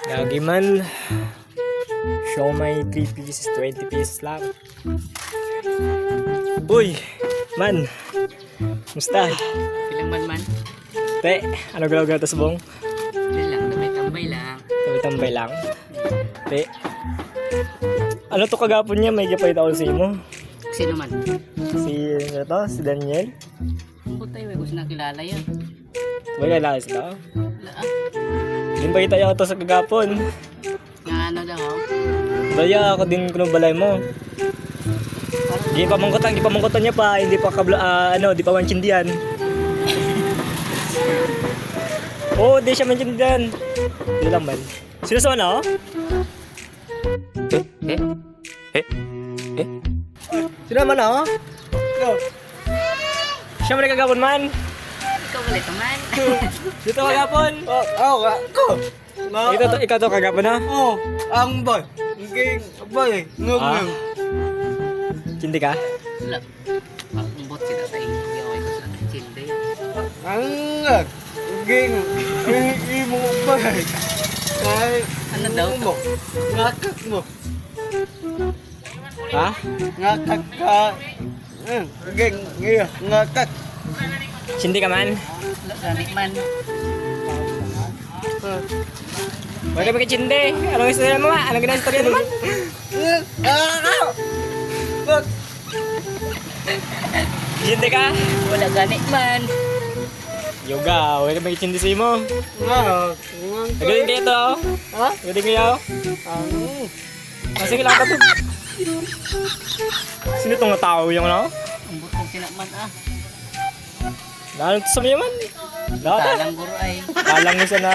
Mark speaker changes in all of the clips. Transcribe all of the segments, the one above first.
Speaker 1: Lagi man. Show my 3 pieces, 20 pieces lang. Uy, man. Musta?
Speaker 2: Ilang man.
Speaker 1: Te, ano galaw-galaw tas bong?
Speaker 2: Hindi lang, tambay lang.
Speaker 1: Tambay lang. Te, ano to kagapon niya? May gapay ako sa imo.
Speaker 2: Sino man?
Speaker 1: Si, ano to? Si Daniel?
Speaker 2: Putay, may gusto na kilala yun.
Speaker 1: May kailangan sila.
Speaker 2: Wala ah.
Speaker 1: Limbay tayo to sa kagapon.
Speaker 2: Nga ano daw ako.
Speaker 1: Daya ako din kung balay mo. Di pa mangkutan niya pa, hindi pa di pa mancindihan. Oh, di siya mancindihan. Di lang man. Sino sa ano? Sino man oh? Siya man kagapon man.
Speaker 2: Ikaw ulit naman.
Speaker 1: Dito kagapon.
Speaker 3: Ako.
Speaker 1: Ikaw to kagapon na.
Speaker 3: Oh, ang boy. Nging boy, ngum.
Speaker 1: Cindi ka?
Speaker 2: Wala. Makumbot kita sa inyo. Hindi ako ito sa childe.
Speaker 3: Ang nging imo boy. Kay
Speaker 2: Ano daw to?
Speaker 3: ngakak mo.
Speaker 1: Ha?
Speaker 3: Ngakak ka. Nging ngakak.
Speaker 1: Cindi ka man?
Speaker 2: Wala, gani man.
Speaker 1: Wala ka cindi. Anong istorya mo ma? Anong ginastorya naman? Cindi ka?
Speaker 2: Wala gani man.
Speaker 1: Yoga, wala ka cindi sa imo. Nagaling kayo to.
Speaker 3: Ha?
Speaker 1: Nagaling kayo. Sige lang ka to. Sino tong tao yung ano?
Speaker 2: Kumbot kong kinaman ah.
Speaker 1: Lalo to sa mayaman. Lalo ta.
Speaker 2: Talang guro ay.
Speaker 1: Kalang mo siya na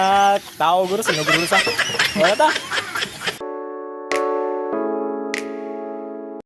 Speaker 1: tao guro. Sino guro sa? Wala ta.